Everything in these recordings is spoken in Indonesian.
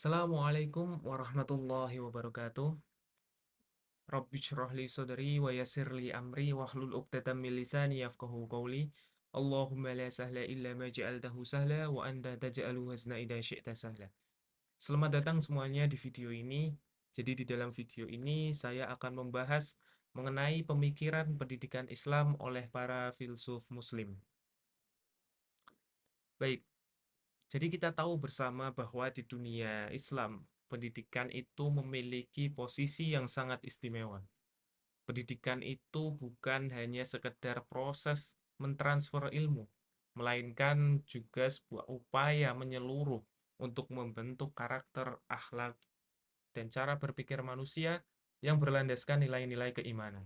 Assalamualaikum warahmatullahi wabarakatuh. Rabbi shrah li sadri wa yassir li amri wahlul 'uqdatam min lisani yafqahu qawli. Allahumma la sahla illa ma ja'altahu sahla wa anta taj'alu hazna idza syi'ta sahla. Selamat datang semuanya di video ini. Jadi di dalam video ini saya akan membahas mengenai pemikiran pendidikan Islam oleh para filsuf muslim. Baik, jadi kita tahu bersama bahwa di dunia Islam, pendidikan itu memiliki posisi yang sangat istimewa. Pendidikan itu bukan hanya sekedar proses mentransfer ilmu, melainkan juga sebuah upaya menyeluruh untuk membentuk karakter, akhlak, dan cara berpikir manusia yang berlandaskan nilai-nilai keimanan.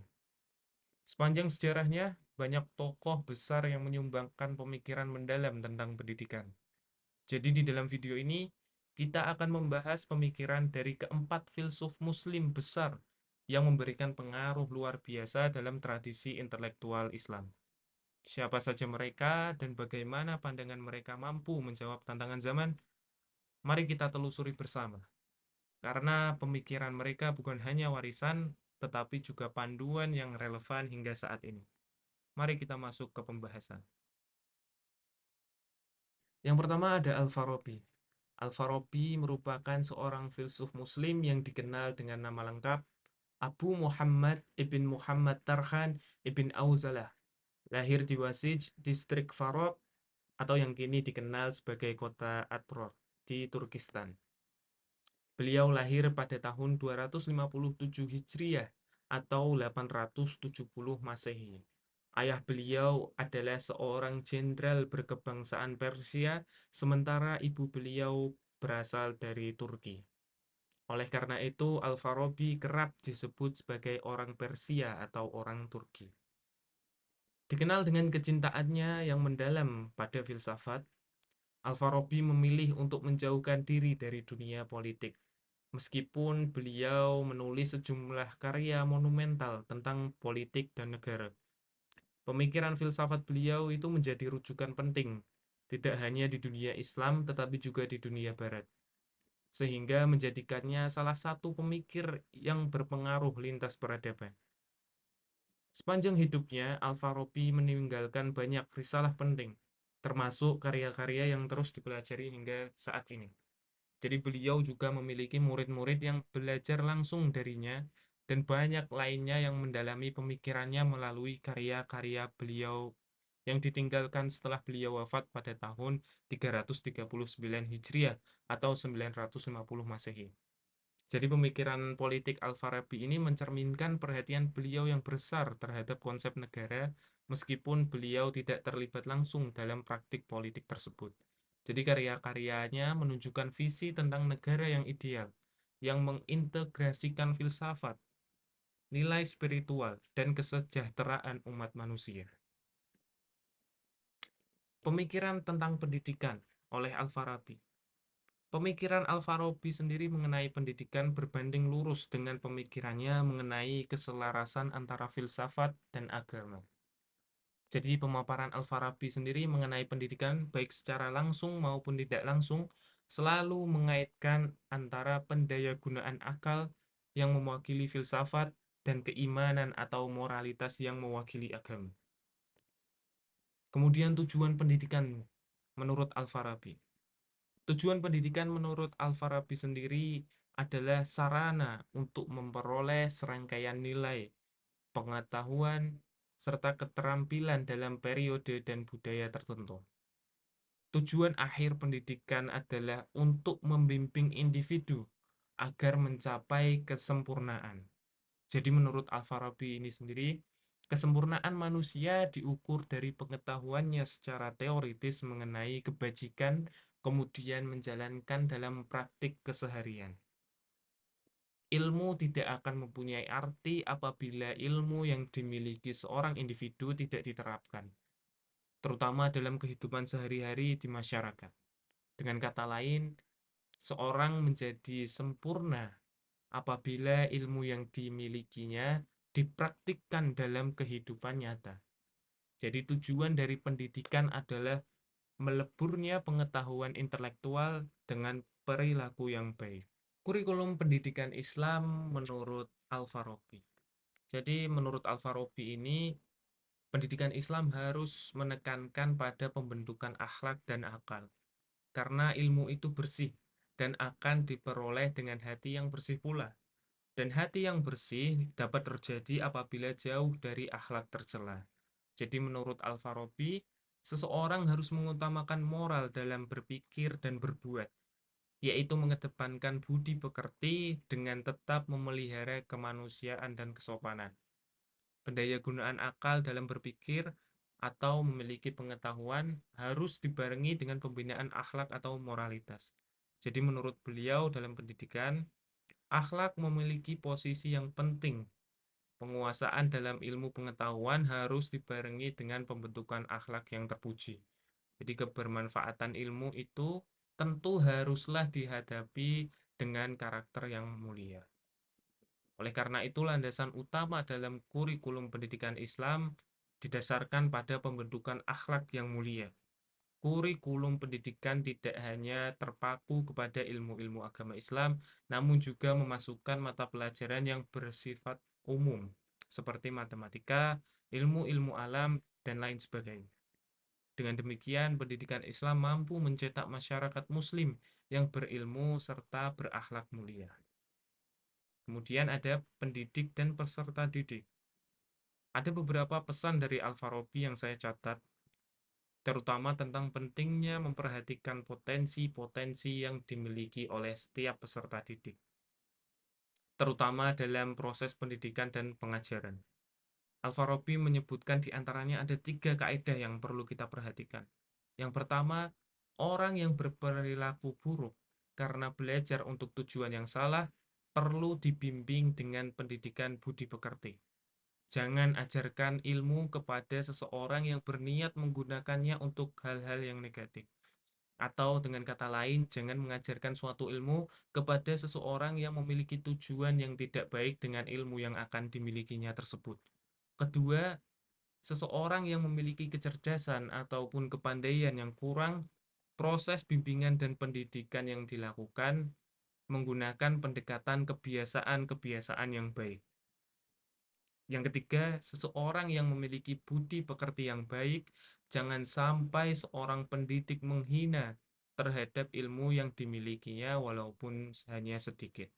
Sepanjang sejarahnya, banyak tokoh besar yang menyumbangkan pemikiran mendalam tentang pendidikan. Jadi di dalam video ini, kita akan membahas pemikiran dari keempat filsuf muslim besar yang memberikan pengaruh luar biasa dalam tradisi intelektual Islam. Siapa saja mereka dan bagaimana pandangan mereka mampu menjawab tantangan zaman? Mari kita telusuri bersama. Karena pemikiran mereka bukan hanya warisan, tetapi juga panduan yang relevan hingga saat ini. Mari kita masuk ke pembahasan. Yang pertama ada Al-Farabi. Al-Farabi merupakan seorang filsuf muslim yang dikenal dengan nama lengkap Abu Muhammad ibn Muhammad Tarkhan ibn Auzalah. Lahir di Wasij, distrik Farab, atau yang kini dikenal sebagai kota Atror di Turkistan. Beliau lahir pada tahun 257 Hijriah atau 870 Masehi. Ayah beliau adalah seorang jenderal berkebangsaan Persia, sementara ibu beliau berasal dari Turki. Oleh karena itu, Al-Farabi kerap disebut sebagai orang Persia atau orang Turki. Dikenal dengan kecintaannya yang mendalam pada filsafat, Al-Farabi memilih untuk menjauhkan diri dari dunia politik. Meskipun beliau menulis sejumlah karya monumental tentang politik dan negara. Pemikiran filsafat beliau itu menjadi rujukan penting, tidak hanya di dunia Islam tetapi juga di dunia Barat, sehingga menjadikannya salah satu pemikir yang berpengaruh lintas peradaban. Sepanjang hidupnya, Al-Farabi meninggalkan banyak risalah penting, termasuk karya-karya yang terus dipelajari hingga saat ini. Jadi beliau juga memiliki murid-murid yang belajar langsung darinya dan banyak lainnya yang mendalami pemikirannya melalui karya-karya beliau yang ditinggalkan setelah beliau wafat pada tahun 339 Hijriah atau 950 Masehi. Jadi pemikiran politik Al-Farabi ini mencerminkan perhatian beliau yang besar terhadap konsep negara meskipun beliau tidak terlibat langsung dalam praktik politik tersebut. Jadi karya-karyanya menunjukkan visi tentang negara yang ideal, yang mengintegrasikan filsafat, nilai spiritual, dan kesejahteraan umat manusia. Pemikiran tentang pendidikan oleh Al-Farabi. Pemikiran Al-Farabi sendiri mengenai pendidikan berbanding lurus dengan pemikirannya mengenai keselarasan antara filsafat dan agama. Jadi pemaparan Al-Farabi sendiri mengenai pendidikan baik secara langsung maupun tidak langsung selalu mengaitkan antara pendayagunaan akal yang mewakili filsafat dan keimanan atau moralitas yang mewakili agama. Kemudian tujuan pendidikan menurut Al-Farabi. Tujuan pendidikan menurut Al-Farabi sendiri adalah sarana untuk memperoleh serangkaian nilai, pengetahuan, serta keterampilan dalam periode dan budaya tertentu. Tujuan akhir pendidikan adalah untuk membimbing individu agar mencapai kesempurnaan. Jadi menurut Al-Farabi ini sendiri, kesempurnaan manusia diukur dari pengetahuannya secara teoritis mengenai kebajikan, kemudian menjalankan dalam praktik keseharian. Ilmu tidak akan mempunyai arti apabila ilmu yang dimiliki seorang individu tidak diterapkan, terutama dalam kehidupan sehari-hari di masyarakat. Dengan kata lain, seorang menjadi sempurna apabila ilmu yang dimilikinya dipraktikkan dalam kehidupan nyata. Jadi tujuan dari pendidikan adalah meleburnya pengetahuan intelektual dengan perilaku yang baik. Kurikulum pendidikan Islam menurut Al-Farabi. Jadi menurut Al-Farabi ini, pendidikan Islam harus menekankan pada pembentukan akhlak dan akal. Karena ilmu itu bersih dan akan diperoleh dengan hati yang bersih pula. Dan hati yang bersih dapat terjadi apabila jauh dari akhlak tercela. Jadi menurut Al-Farabi, seseorang harus mengutamakan moral dalam berpikir dan berbuat, yaitu mengedepankan budi pekerti dengan tetap memelihara kemanusiaan dan kesopanan. Pendayagunaan akal dalam berpikir atau memiliki pengetahuan harus dibarengi dengan pembinaan akhlak atau moralitas. Jadi menurut beliau dalam pendidikan, akhlak memiliki posisi yang penting. Penguasaan dalam ilmu pengetahuan harus dibarengi dengan pembentukan akhlak yang terpuji. Jadi kebermanfaatan ilmu itu tentu haruslah dihadapi dengan karakter yang mulia. Oleh karena itu, landasan utama dalam kurikulum pendidikan Islam didasarkan pada pembentukan akhlak yang mulia. Kurikulum pendidikan tidak hanya terpaku kepada ilmu-ilmu agama Islam, namun juga memasukkan mata pelajaran yang bersifat umum, seperti matematika, ilmu-ilmu alam, dan lain sebagainya. Dengan demikian, pendidikan Islam mampu mencetak masyarakat Muslim yang berilmu serta berakhlak mulia. Kemudian ada pendidik dan peserta didik. Ada beberapa pesan dari Al-Farabi yang saya catat, terutama tentang pentingnya memperhatikan potensi-potensi yang dimiliki oleh setiap peserta didik, terutama dalam proses pendidikan dan pengajaran. Al-Farabi menyebutkan di antaranya ada 3 kaidah yang perlu kita perhatikan. Yang pertama, orang yang berperilaku buruk karena belajar untuk tujuan yang salah perlu dibimbing dengan pendidikan budi pekerti. Jangan ajarkan ilmu kepada seseorang yang berniat menggunakannya untuk hal-hal yang negatif. Atau dengan kata lain, jangan mengajarkan suatu ilmu kepada seseorang yang memiliki tujuan yang tidak baik dengan ilmu yang akan dimilikinya tersebut. Kedua, seseorang yang memiliki kecerdasan ataupun kepandaian yang kurang, proses bimbingan dan pendidikan yang dilakukan menggunakan pendekatan kebiasaan-kebiasaan yang baik. Yang ketiga, seseorang yang memiliki budi pekerti yang baik, jangan sampai seorang pendidik menghina terhadap ilmu yang dimilikinya walaupun hanya sedikit.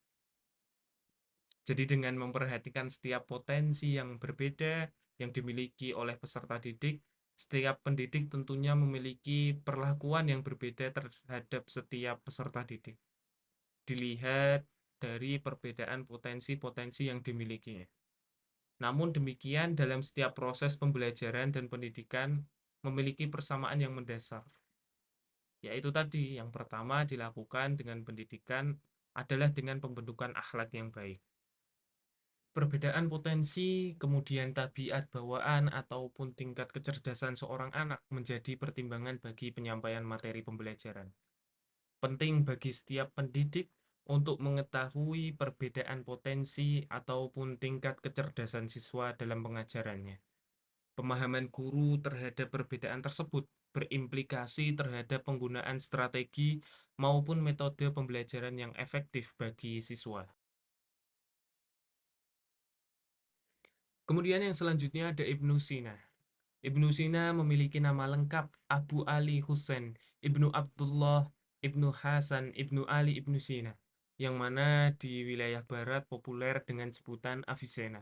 Jadi dengan memperhatikan setiap potensi yang berbeda yang dimiliki oleh peserta didik, setiap pendidik tentunya memiliki perlakuan yang berbeda terhadap setiap peserta didik. Dilihat dari perbedaan potensi-potensi yang dimilikinya. Namun demikian, dalam setiap proses pembelajaran dan pendidikan memiliki persamaan yang mendasar. Yaitu tadi, yang pertama dilakukan dengan pendidikan adalah dengan pembentukan akhlak yang baik. Perbedaan potensi, kemudian tabiat bawaan ataupun tingkat kecerdasan seorang anak menjadi pertimbangan bagi penyampaian materi pembelajaran. Penting bagi setiap pendidik untuk mengetahui perbedaan potensi ataupun tingkat kecerdasan siswa dalam pengajarannya. Pemahaman guru terhadap perbedaan tersebut berimplikasi terhadap penggunaan strategi maupun metode pembelajaran yang efektif bagi siswa. Kemudian yang selanjutnya ada Ibnu Sina. Ibnu Sina memiliki nama lengkap Abu Ali Husain Ibnu Abdullah Ibnu Hasan Ibnu Ali Ibnu Sina, yang mana di wilayah barat populer dengan sebutan Avicenna.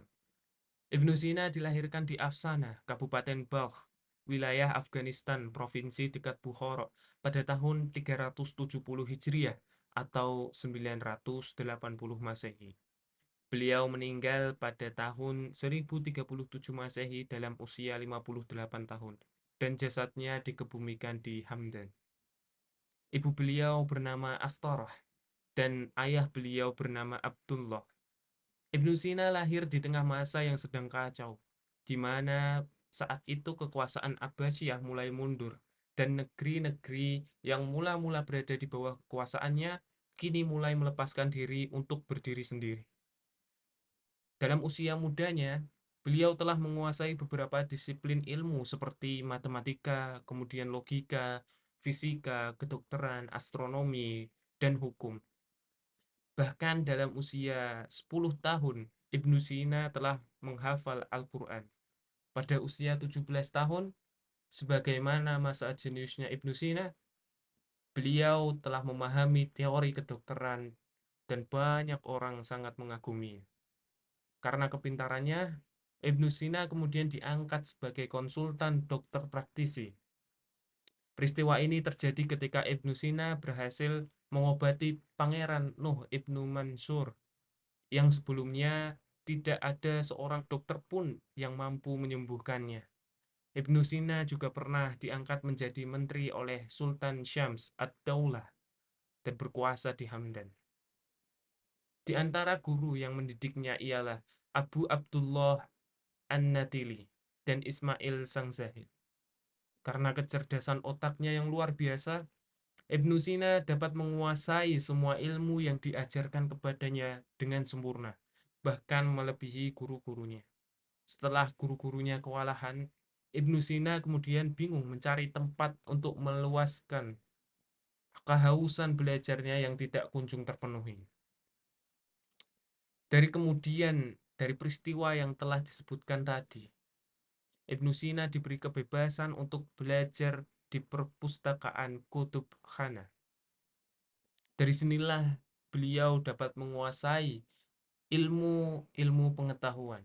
Ibnu Sina dilahirkan di Afsana, Kabupaten Balkh, wilayah Afghanistan, provinsi dekat Bukhara, pada tahun 370 Hijriah atau 980 Masehi. Beliau meninggal pada tahun 1037 Masehi dalam usia 58 tahun, dan jasadnya dikebumikan di Hamdan. Ibu beliau bernama Astorah, dan ayah beliau bernama Abdullah. Ibnu Sina lahir di tengah masa yang sedang kacau, di mana saat itu kekuasaan Abbasiyah mulai mundur, dan negeri-negeri yang mula-mula berada di bawah kekuasaannya kini mulai melepaskan diri untuk berdiri sendiri. Dalam usia mudanya, beliau telah menguasai beberapa disiplin ilmu seperti matematika, kemudian logika, fisika, kedokteran, astronomi, dan hukum. Bahkan dalam usia 10 tahun, Ibnu Sina telah menghafal Al-Quran. Pada usia 17 tahun, sebagaimana masa jeniusnya Ibnu Sina, beliau telah memahami teori kedokteran dan banyak orang sangat mengaguminya. Karena kepintarannya, Ibnu Sina kemudian diangkat sebagai konsultan dokter praktisi. Peristiwa ini terjadi ketika Ibnu Sina berhasil mengobati Pangeran Nuh Ibnu Mansur yang sebelumnya tidak ada seorang dokter pun yang mampu menyembuhkannya. Ibnu Sina juga pernah diangkat menjadi menteri oleh Sultan Syams ad-Daulah dan berkuasa di Hamdan. Di antara guru yang mendidiknya ialah Abu Abdullah An-Natili dan Ismail Sang Zahid. Karena kecerdasan otaknya yang luar biasa, Ibnu Sina dapat menguasai semua ilmu yang diajarkan kepadanya dengan sempurna, bahkan melebihi guru-gurunya. Setelah guru-gurunya kewalahan, Ibnu Sina kemudian bingung mencari tempat untuk meluaskan kehausan belajarnya yang tidak kunjung terpenuhi. Dari peristiwa yang telah disebutkan tadi, Ibnu Sina diberi kebebasan untuk belajar di perpustakaan Kutub Khana. Dari sinilah beliau dapat menguasai ilmu-ilmu pengetahuan.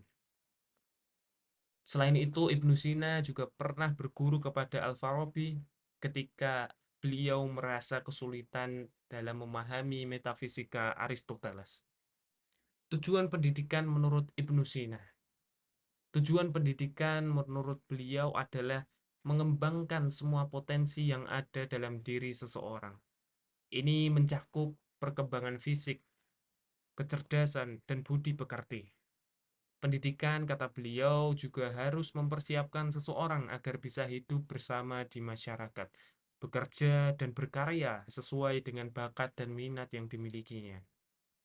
Selain itu, Ibnu Sina juga pernah berguru kepada Al-Farabi ketika beliau merasa kesulitan dalam memahami metafisika Aristoteles. Tujuan pendidikan menurut Ibnu Sina. Tujuan pendidikan menurut beliau adalah mengembangkan semua potensi yang ada dalam diri seseorang. Ini mencakup perkembangan fisik, kecerdasan, dan budi pekerti. Pendidikan, kata beliau, juga harus mempersiapkan seseorang agar bisa hidup bersama di masyarakat, bekerja dan berkarya sesuai dengan bakat dan minat yang dimilikinya.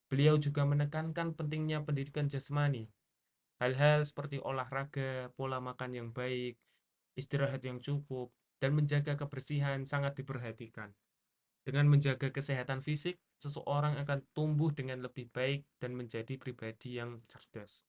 Beliau juga menekankan pentingnya pendidikan jasmani. Hal-hal seperti olahraga, pola makan yang baik, istirahat yang cukup, dan menjaga kebersihan sangat diperhatikan. Dengan menjaga kesehatan fisik, seseorang akan tumbuh dengan lebih baik dan menjadi pribadi yang cerdas.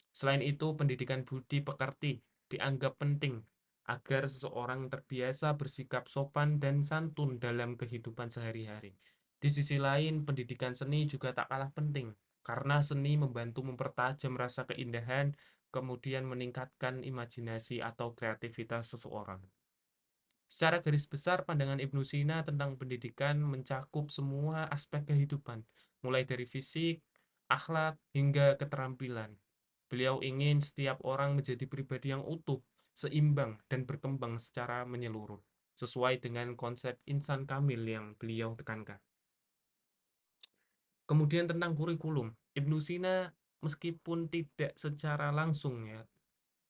Selain itu, pendidikan budi pekerti dianggap penting agar seseorang terbiasa bersikap sopan dan santun dalam kehidupan sehari-hari. Di sisi lain, pendidikan seni juga tak kalah penting, karena seni membantu mempertajam rasa keindahan, kemudian meningkatkan imajinasi atau kreativitas seseorang. Secara garis besar, pandangan Ibnu Sina tentang pendidikan mencakup semua aspek kehidupan, mulai dari fisik, akhlak, hingga keterampilan. Beliau ingin setiap orang menjadi pribadi yang utuh, seimbang, dan berkembang secara menyeluruh, sesuai dengan konsep insan kamil yang beliau tekankan. Kemudian tentang kurikulum, Ibnu Sina meskipun tidak secara langsung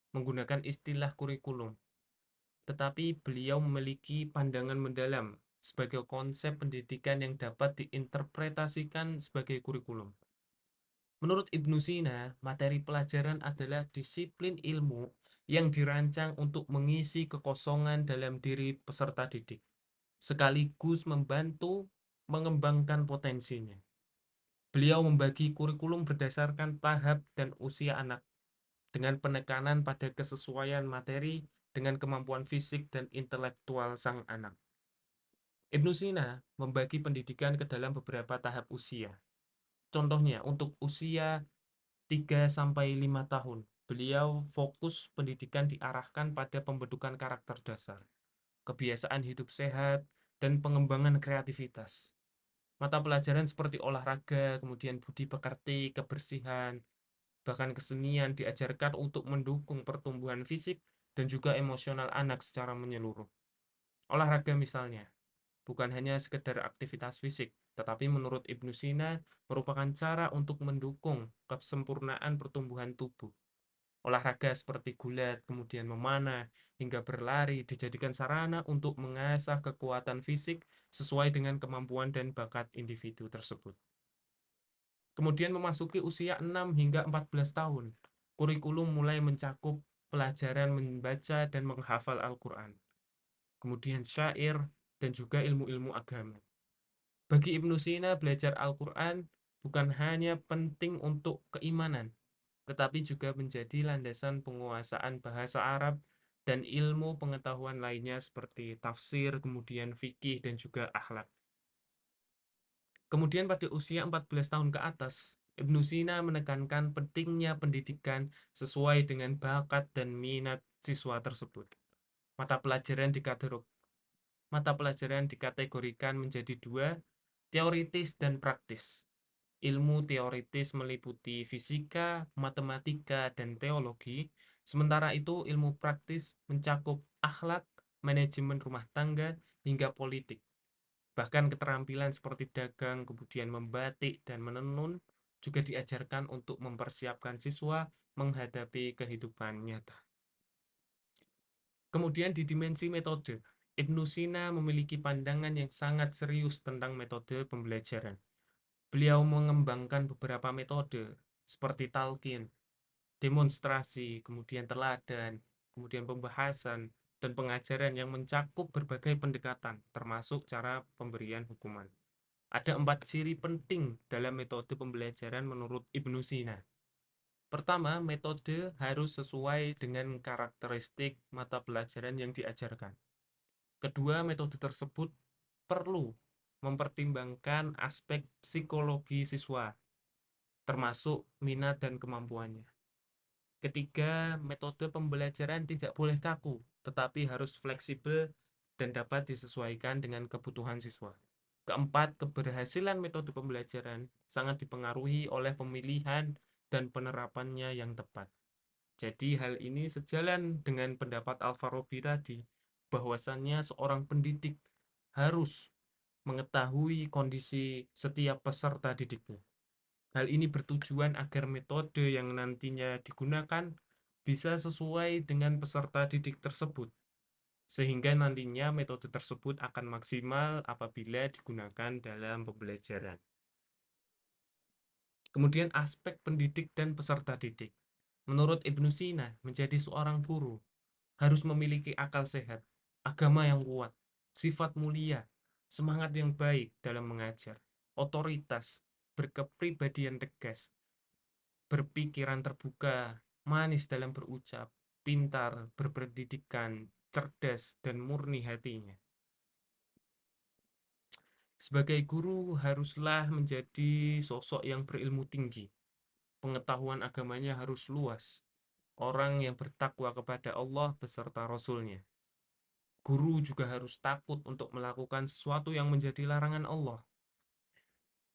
menggunakan istilah kurikulum, tetapi beliau memiliki pandangan mendalam sebagai konsep pendidikan yang dapat diinterpretasikan sebagai kurikulum. Menurut Ibnu Sina, materi pelajaran adalah disiplin ilmu yang dirancang untuk mengisi kekosongan dalam diri peserta didik, sekaligus membantu mengembangkan potensinya. Beliau membagi kurikulum berdasarkan tahap dan usia anak, dengan penekanan pada kesesuaian materi dengan kemampuan fisik dan intelektual sang anak. Ibnu Sina membagi pendidikan ke dalam beberapa tahap usia. Contohnya, untuk usia 3-5 tahun, beliau fokus pendidikan diarahkan pada pembentukan karakter dasar, kebiasaan hidup sehat, dan pengembangan kreativitas. Mata pelajaran seperti olahraga, kemudian budi pekerti, kebersihan, bahkan kesenian diajarkan untuk mendukung pertumbuhan fisik dan juga emosional anak secara menyeluruh. Olahraga misalnya, bukan hanya sekedar aktivitas fisik, tetapi menurut Ibnu Sina merupakan cara untuk mendukung kesempurnaan pertumbuhan tubuh. Olahraga seperti gulat, kemudian memanah, hingga berlari dijadikan sarana untuk mengasah kekuatan fisik sesuai dengan kemampuan dan bakat individu tersebut. Kemudian memasuki usia 6 hingga 14 tahun, kurikulum mulai mencakup pelajaran membaca dan menghafal Al-Quran, kemudian syair, dan juga ilmu-ilmu agama. Bagi Ibnu Sina, belajar Al-Quran bukan hanya penting untuk keimanan, tetapi juga menjadi landasan penguasaan bahasa Arab dan ilmu pengetahuan lainnya seperti tafsir, kemudian fikih, dan juga akhlak. Kemudian pada usia 14 tahun ke atas, Ibnu Sina menekankan pentingnya pendidikan sesuai dengan bakat dan minat siswa tersebut. Mata pelajaran dikategorikan menjadi dua, teoritis dan praktis. Ilmu teoritis meliputi fisika, matematika, dan teologi, sementara itu ilmu praktis mencakup akhlak, manajemen rumah tangga, hingga politik. Bahkan keterampilan seperti dagang, kemudian membatik, dan menenun juga diajarkan untuk mempersiapkan siswa menghadapi kehidupan nyata. Kemudian di dimensi metode, Ibnu Sina memiliki pandangan yang sangat serius tentang metode pembelajaran. Beliau mengembangkan beberapa metode seperti talqin, demonstrasi, kemudian teladan, kemudian pembahasan, dan pengajaran yang mencakup berbagai pendekatan, termasuk cara pemberian hukuman. Ada 4 ciri penting dalam metode pembelajaran menurut Ibnu Sina. Pertama, metode harus sesuai dengan karakteristik mata pelajaran yang diajarkan. Kedua, metode tersebut perlu mempertimbangkan aspek psikologi siswa, termasuk minat dan kemampuannya. Ketiga, metode pembelajaran tidak boleh kaku, tetapi harus fleksibel dan dapat disesuaikan dengan kebutuhan siswa. Keempat, keberhasilan metode pembelajaran sangat dipengaruhi oleh pemilihan dan penerapannya yang tepat. Jadi hal ini sejalan dengan pendapat Al-Farabi tadi, bahwasannya seorang pendidik harus mengetahui kondisi setiap peserta didiknya. Hal ini bertujuan agar metode yang nantinya digunakan bisa sesuai dengan peserta didik tersebut, sehingga nantinya metode tersebut akan maksimal apabila digunakan dalam pembelajaran. Kemudian aspek pendidik dan peserta didik. Menurut Ibnu Sina, menjadi seorang guru harus memiliki akal sehat, agama yang kuat, sifat mulia, semangat yang baik dalam mengajar, otoritas, berkepribadian tegas, berpikiran terbuka, manis dalam berucap, pintar, berpendidikan, cerdas, dan murni hatinya. Sebagai guru haruslah menjadi sosok yang berilmu tinggi, pengetahuan agamanya harus luas, orang yang bertakwa kepada Allah beserta Rasul-Nya. Guru juga harus takut untuk melakukan sesuatu yang menjadi larangan Allah.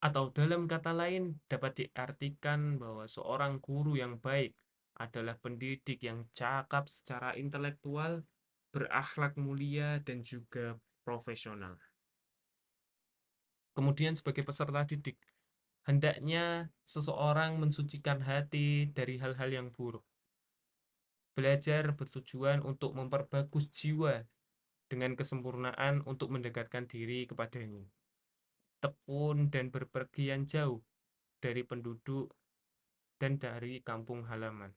Atau dalam kata lain, dapat diartikan bahwa seorang guru yang baik adalah pendidik yang cakap secara intelektual, berakhlak mulia, dan juga profesional. Kemudian sebagai peserta didik, hendaknya seseorang mensucikan hati dari hal-hal yang buruk. Belajar bertujuan untuk memperbagus jiwa dengan kesempurnaan untuk mendekatkan diri kepadanya. Tekun dan berpergian jauh dari penduduk dan dari kampung halaman.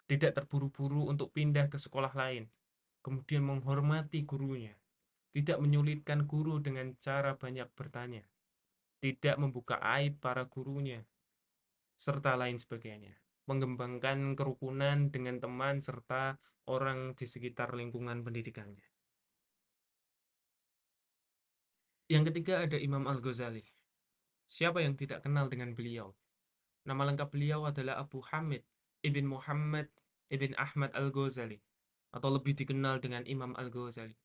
Tidak terburu-buru untuk pindah ke sekolah lain. Kemudian menghormati gurunya. Tidak menyulitkan guru dengan cara banyak bertanya. Tidak membuka aib para gurunya, serta lain sebagainya. Mengembangkan kerukunan dengan teman serta orang di sekitar lingkungan pendidikannya. Yang ketiga ada Imam Al-Ghazali. Siapa yang tidak kenal dengan beliau? Nama lengkap beliau adalah Abu Hamid Ibn Muhammad Ibn Ahmad Al-Ghazali, atau lebih dikenal dengan Imam Al-Ghazali.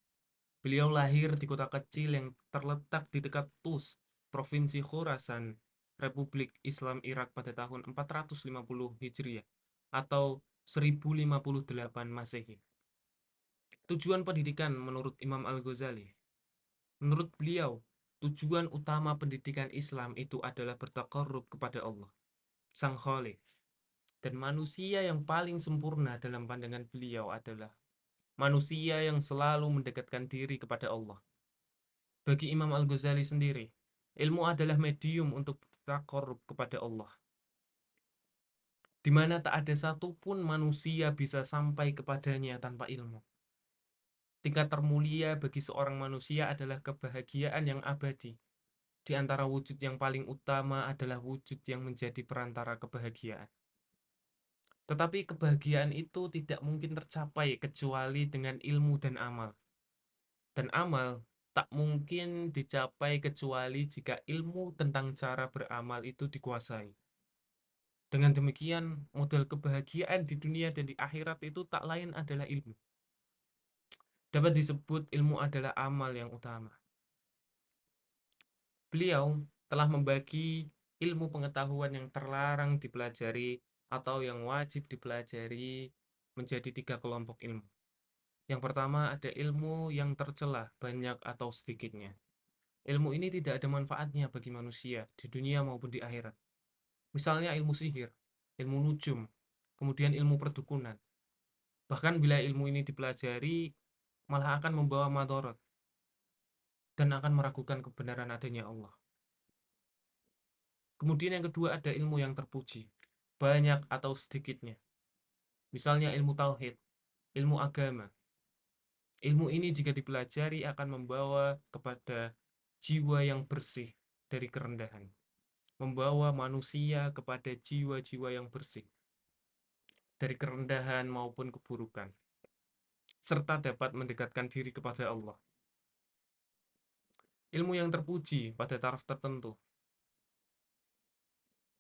Beliau lahir di kota kecil yang terletak di dekat Tus, Provinsi Khorasan, Republik Islam Irak pada tahun 450 Hijriah atau 1058 Masehi. Tujuan pendidikan menurut Imam Al-Ghazali. Menurut beliau, tujuan utama pendidikan Islam itu adalah bertaqarrub kepada Allah, Sang Khalik. Dan manusia yang paling sempurna dalam pandangan beliau adalah manusia yang selalu mendekatkan diri kepada Allah. Bagi Imam Al-Ghazali sendiri, ilmu adalah medium untuk bertaqarrub kepada Allah, di mana tak ada satupun manusia bisa sampai kepadanya tanpa ilmu. Tingkat termulia bagi seorang manusia adalah kebahagiaan yang abadi, Di antara wujud yang paling utama adalah wujud yang menjadi perantara kebahagiaan. Tetapi kebahagiaan itu tidak mungkin tercapai kecuali dengan ilmu dan amal. Dan amal tak mungkin dicapai kecuali jika ilmu tentang cara beramal itu dikuasai. Dengan demikian, modal kebahagiaan di dunia dan di akhirat itu tak lain adalah ilmu. Dapat disebut ilmu adalah amal yang utama. Beliau telah membagi ilmu pengetahuan yang terlarang dipelajari atau yang wajib dipelajari menjadi 3 kelompok ilmu. Yang pertama ada ilmu yang tercela, banyak atau sedikitnya. Ilmu ini tidak ada manfaatnya bagi manusia di dunia maupun di akhirat. Misalnya ilmu sihir, ilmu nujum, kemudian ilmu perdukunan. Bahkan bila ilmu ini dipelajari, malah akan membawa madorot dan akan meragukan kebenaran adanya Allah. Kemudian yang kedua ada ilmu yang terpuji, banyak atau sedikitnya. Misalnya ilmu tauhid, ilmu agama. Ilmu ini jika dipelajari akan membawa kepada jiwa yang bersih dari kerendahan. Membawa manusia kepada jiwa-jiwa yang bersih dari kerendahan maupun keburukan. Serta dapat mendekatkan diri kepada Allah. Ilmu yang terpuji pada taraf tertentu.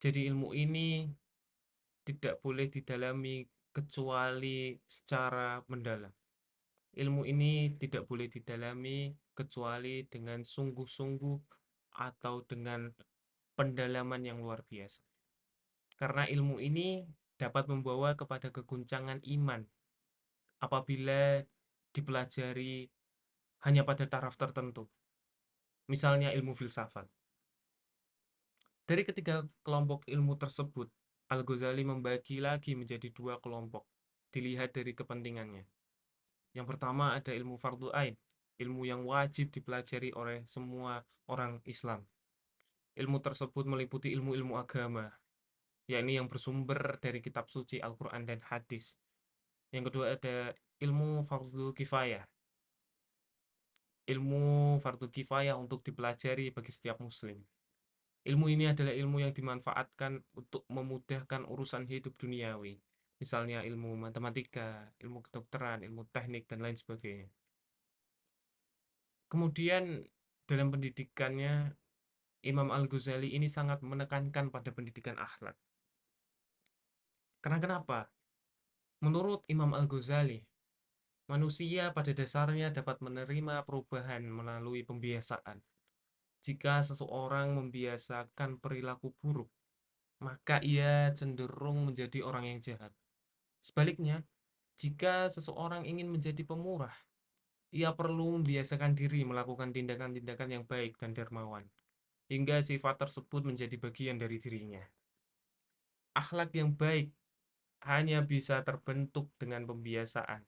Jadi ilmu ini tidak boleh didalami kecuali secara mendalam. Ilmu ini tidak boleh didalami kecuali dengan sungguh-sungguh atau dengan pendalaman yang luar biasa. Karena ilmu ini dapat membawa kepada keguncangan iman apabila dipelajari hanya pada taraf tertentu. Misalnya ilmu filsafat. Dari ketiga kelompok ilmu tersebut, Al-Ghazali membagi lagi menjadi 2 kelompok, dilihat dari kepentingannya. Yang pertama ada ilmu fardu ain, ilmu yang wajib dipelajari oleh semua orang Islam. Ilmu tersebut meliputi ilmu-ilmu agama, yakni yang bersumber dari kitab suci Al-Quran dan hadis. Yang kedua ada ilmu fardu kifayah, ilmu fardu kifayah untuk dipelajari bagi setiap muslim. Ilmu ini adalah ilmu yang dimanfaatkan untuk memudahkan urusan hidup duniawi. Misalnya ilmu matematika, ilmu kedokteran, ilmu teknik, dan lain sebagainya. Kemudian dalam pendidikannya, Imam Al-Ghazali ini sangat menekankan pada pendidikan akhlak. Karena kenapa? Menurut Imam Al-Ghazali, manusia pada dasarnya dapat menerima perubahan melalui pembiasaan. Jika seseorang membiasakan perilaku buruk, maka ia cenderung menjadi orang yang jahat. Sebaliknya, jika seseorang ingin menjadi pemurah, ia perlu membiasakan diri melakukan tindakan-tindakan yang baik dan dermawan, hingga sifat tersebut menjadi bagian dari dirinya. Akhlak yang baik hanya bisa terbentuk dengan pembiasaan,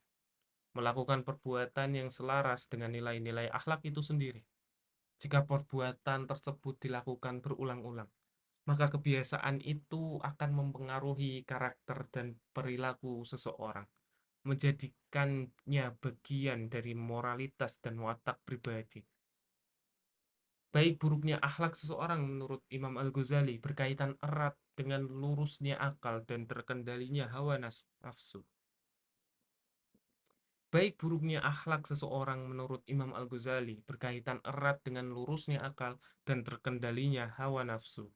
melakukan perbuatan yang selaras dengan nilai-nilai akhlak itu sendiri. Jika perbuatan tersebut dilakukan berulang-ulang, maka kebiasaan itu akan mempengaruhi karakter dan perilaku seseorang, menjadikannya bagian dari moralitas dan watak pribadi. Baik buruknya akhlak seseorang menurut Imam Al-Ghazali berkaitan erat dengan lurusnya akal dan terkendalinya hawa nafsu. Baik buruknya akhlak seseorang menurut Imam Al-Ghazali berkaitan erat dengan lurusnya akal dan terkendalinya hawa nafsu.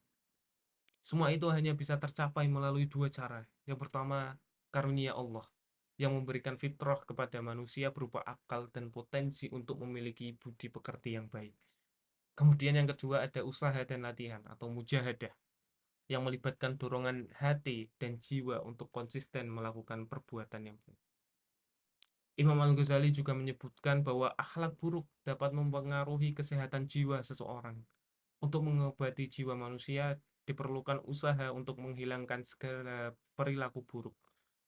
Semua itu hanya bisa tercapai melalui 2 cara. Yang pertama, karunia Allah yang memberikan fitrah kepada manusia berupa akal dan potensi untuk memiliki budi pekerti yang baik. Kemudian yang kedua ada usaha dan latihan atau mujahadah yang melibatkan dorongan hati dan jiwa untuk konsisten melakukan perbuatan yang baik. Imam Al-Ghazali juga menyebutkan bahwa akhlak buruk dapat mempengaruhi kesehatan jiwa seseorang. Untuk mengobati jiwa manusia diperlukan usaha untuk menghilangkan segala perilaku buruk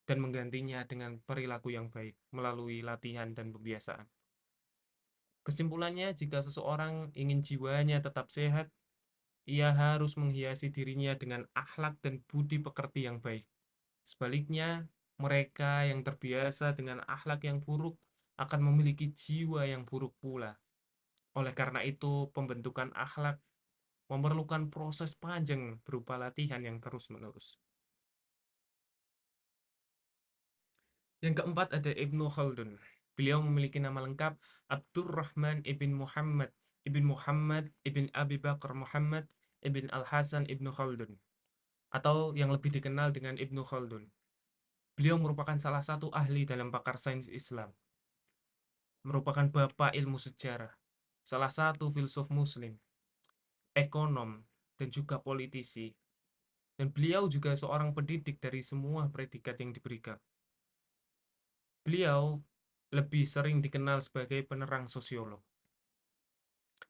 dan menggantinya dengan perilaku yang baik melalui latihan dan pembiasaan. Kesimpulannya, jika seseorang ingin jiwanya tetap sehat, ia harus menghiasi dirinya dengan akhlak dan budi pekerti yang baik. Sebaliknya, mereka yang terbiasa dengan akhlak yang buruk akan memiliki jiwa yang buruk pula. Oleh karena itu, pembentukan akhlak memerlukan proses panjang berupa latihan yang terus-menerus. Yang keempat ada Ibnu Khaldun. Beliau memiliki nama lengkap Abdurrahman ibn Muhammad ibn Abi Bakar Muhammad ibn Al-Hasan ibnu Khaldun, atau yang lebih dikenal dengan Ibnu Khaldun. Beliau merupakan salah satu ahli dalam pakar sains Islam, merupakan bapak ilmu sejarah, salah satu filsuf muslim, ekonom, dan juga politisi. Dan beliau juga seorang pendidik dari semua predikat yang diberikan. Beliau lebih sering dikenal sebagai penerang sosiolog.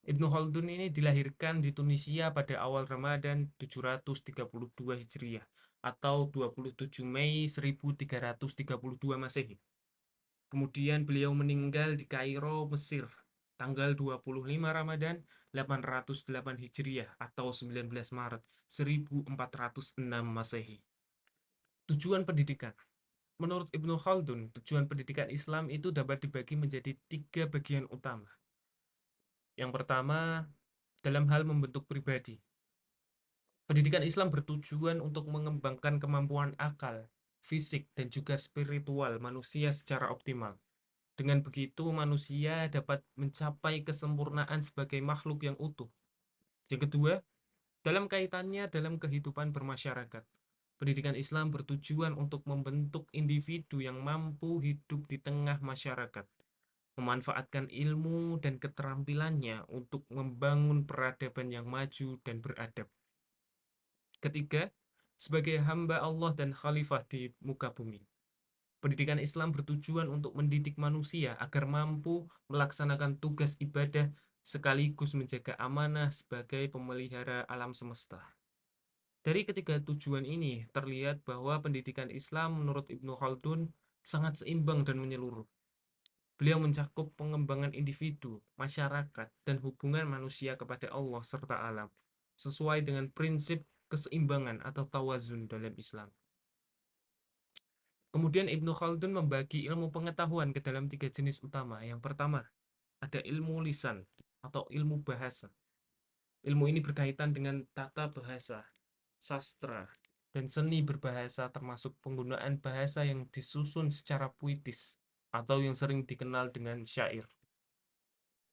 Ibnu Khaldun ini dilahirkan di Tunisia pada awal Ramadan 732 Hijriah atau 27 Mei 1332 Masehi. Kemudian beliau meninggal di Kairo, Mesir, tanggal 25 Ramadan 808 Hijriah atau 19 Maret 1406 Masehi. Tujuan pendidikan. Menurut Ibnu Khaldun, tujuan pendidikan Islam itu dapat dibagi menjadi 3 bagian utama. Yang pertama, dalam hal membentuk pribadi. Pendidikan Islam bertujuan untuk mengembangkan kemampuan akal, fisik, dan juga spiritual manusia secara optimal. Dengan begitu, manusia dapat mencapai kesempurnaan sebagai makhluk yang utuh. Yang kedua, dalam kaitannya dalam kehidupan bermasyarakat. Pendidikan Islam bertujuan untuk membentuk individu yang mampu hidup di tengah masyarakat, memanfaatkan ilmu dan keterampilannya untuk membangun peradaban yang maju dan beradab. Ketiga, sebagai hamba Allah dan khalifah di muka bumi. Pendidikan Islam bertujuan untuk mendidik manusia agar mampu melaksanakan tugas ibadah sekaligus menjaga amanah sebagai pemelihara alam semesta. Dari ketiga tujuan ini, terlihat bahwa pendidikan Islam menurut Ibnu Khaldun sangat seimbang dan menyeluruh. Beliau mencakup pengembangan individu, masyarakat, dan hubungan manusia kepada Allah serta alam, sesuai dengan prinsip keseimbangan atau tawazun dalam Islam. Kemudian Ibnu Khaldun membagi ilmu pengetahuan ke dalam 3 jenis utama. Yang pertama, ada ilmu lisan atau ilmu bahasa. Ilmu ini berkaitan dengan tata bahasa, sastra, dan seni berbahasa termasuk penggunaan bahasa yang disusun secara puitis atau yang sering dikenal dengan syair.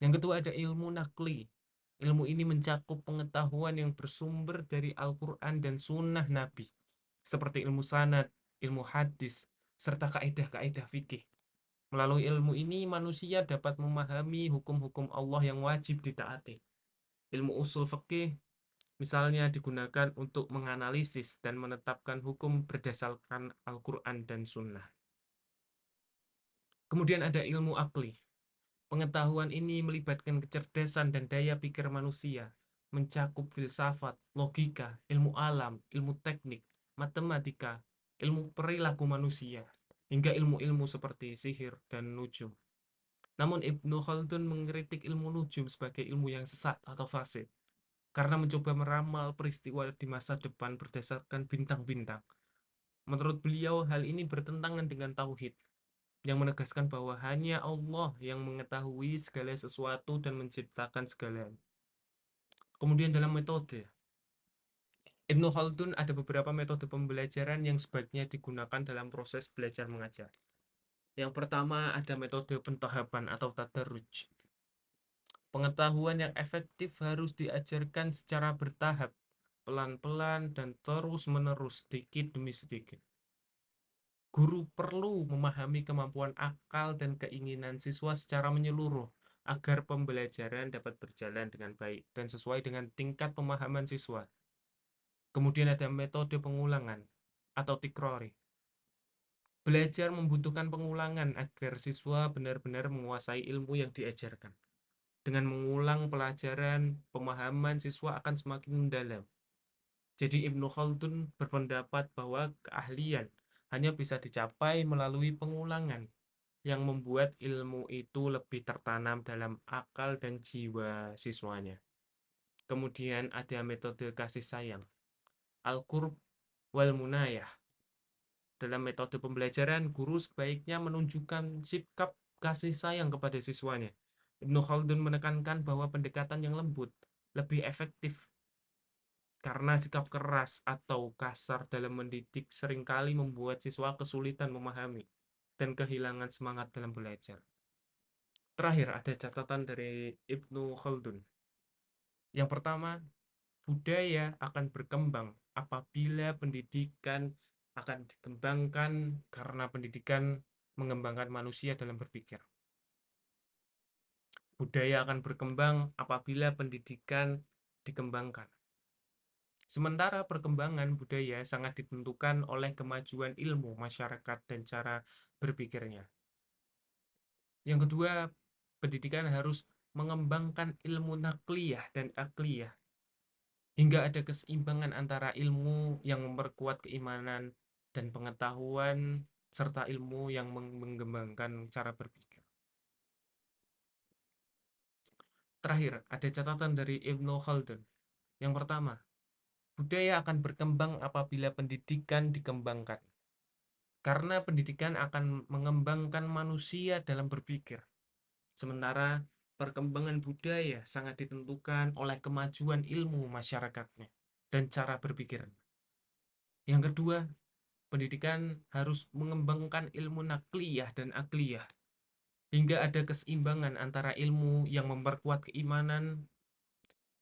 Yang kedua ada ilmu nakli. Ilmu ini mencakup pengetahuan yang bersumber dari Al-Quran dan Sunnah Nabi, seperti ilmu sanad, ilmu hadis, serta kaidah-kaidah fikih. Melalui ilmu ini, manusia dapat memahami hukum-hukum Allah yang wajib ditaati. Ilmu usul fikih misalnya digunakan untuk menganalisis dan menetapkan hukum berdasarkan Al-Quran dan Sunnah. Kemudian ada ilmu akli. Pengetahuan ini melibatkan kecerdasan dan daya pikir manusia, mencakup filsafat, logika, ilmu alam, ilmu teknik, matematika, ilmu perilaku manusia, hingga ilmu-ilmu seperti sihir dan nujum. Namun Ibnu Khaldun mengkritik ilmu nujum sebagai ilmu yang sesat atau fasid, karena mencoba meramal peristiwa di masa depan berdasarkan bintang-bintang. Menurut beliau, hal ini bertentangan dengan tauhid, yang menegaskan bahwa hanya Allah yang mengetahui segala sesuatu dan menciptakan segalanya. Kemudian dalam metode, Ibnu Khaldun ada beberapa metode pembelajaran yang sebaiknya digunakan dalam proses belajar mengajar. Yang pertama ada metode pentahapan atau tadarruj. Pengetahuan yang efektif harus diajarkan secara bertahap, pelan-pelan, dan terus-menerus, sedikit demi sedikit. Guru perlu memahami kemampuan akal dan keinginan siswa secara menyeluruh agar pembelajaran dapat berjalan dengan baik dan sesuai dengan tingkat pemahaman siswa. Kemudian ada metode pengulangan atau tikrori. Belajar membutuhkan pengulangan agar siswa benar-benar menguasai ilmu yang diajarkan. Dengan mengulang pelajaran, pemahaman siswa akan semakin mendalam. Jadi Ibnu Khaldun berpendapat bahwa keahlian hanya bisa dicapai melalui pengulangan yang membuat ilmu itu lebih tertanam dalam akal dan jiwa siswanya. Kemudian ada metode kasih sayang, al-qurb wal munayah. Dalam metode pembelajaran, guru sebaiknya menunjukkan sikap kasih sayang kepada siswanya. Ibnu Khaldun menekankan bahwa pendekatan yang lembut lebih efektif karena sikap keras atau kasar dalam mendidik seringkali membuat siswa kesulitan memahami dan kehilangan semangat dalam belajar. Terakhir, ada catatan dari Ibnu Khaldun. Yang pertama, budaya akan berkembang apabila pendidikan akan dikembangkan karena pendidikan mengembangkan manusia dalam berpikir. Budaya akan berkembang apabila pendidikan dikembangkan. Sementara perkembangan budaya sangat ditentukan oleh kemajuan ilmu masyarakat dan cara berpikirnya. Yang kedua, pendidikan harus mengembangkan ilmu nakliyah dan akliyah hingga ada keseimbangan antara ilmu yang memperkuat keimanan dan pengetahuan serta ilmu yang mengembangkan cara berpikir. Terakhir, ada catatan dari Ibnu Khaldun. Yang pertama, budaya akan berkembang apabila pendidikan dikembangkan. Karena pendidikan akan mengembangkan manusia dalam berpikir. Sementara perkembangan budaya sangat ditentukan oleh kemajuan ilmu masyarakatnya dan cara berpikirnya. Yang kedua, pendidikan harus mengembangkan ilmu nakliyah dan akliyah hingga ada keseimbangan antara ilmu yang memperkuat keimanan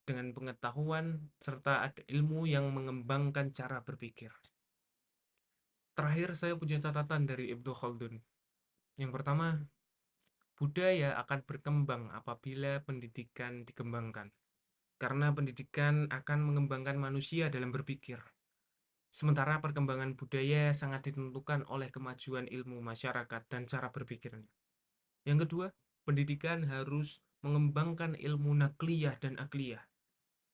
dengan pengetahuan serta ada ilmu yang mengembangkan cara berpikir. Terakhir, saya punya catatan dari Ibnu Khaldun. Yang pertama, budaya akan berkembang apabila pendidikan dikembangkan, karena pendidikan akan mengembangkan manusia dalam berpikir. Sementara perkembangan budaya sangat ditentukan oleh kemajuan ilmu masyarakat dan cara berpikirnya. Yang kedua, pendidikan harus mengembangkan ilmu nakliyah dan akliyah,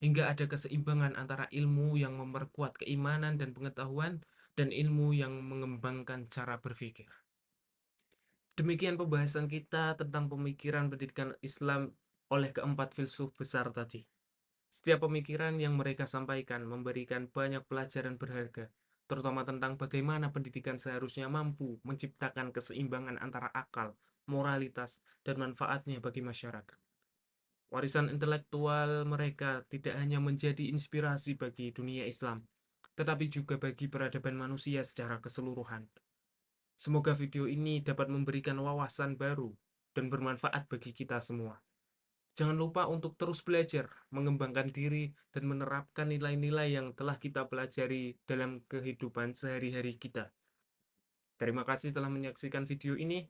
hingga ada keseimbangan antara ilmu yang memperkuat keimanan dan pengetahuan dan ilmu yang mengembangkan cara berpikir. Demikian pembahasan kita tentang pemikiran pendidikan Islam oleh keempat filsuf besar tadi. Setiap pemikiran yang mereka sampaikan memberikan banyak pelajaran berharga, terutama tentang bagaimana pendidikan seharusnya mampu menciptakan keseimbangan antara akal, moralitas, dan manfaatnya bagi masyarakat. Warisan intelektual mereka tidak hanya menjadi inspirasi bagi dunia Islam, tetapi juga bagi peradaban manusia secara keseluruhan. Semoga video ini dapat memberikan wawasan baru dan bermanfaat bagi kita semua. Jangan lupa untuk terus belajar, mengembangkan diri, dan menerapkan nilai-nilai yang telah kita pelajari dalam kehidupan sehari-hari kita. Terima kasih telah menyaksikan video ini.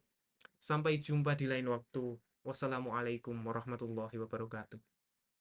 Sampai jumpa di lain waktu. Wassalamualaikum warahmatullahi wabarakatuh.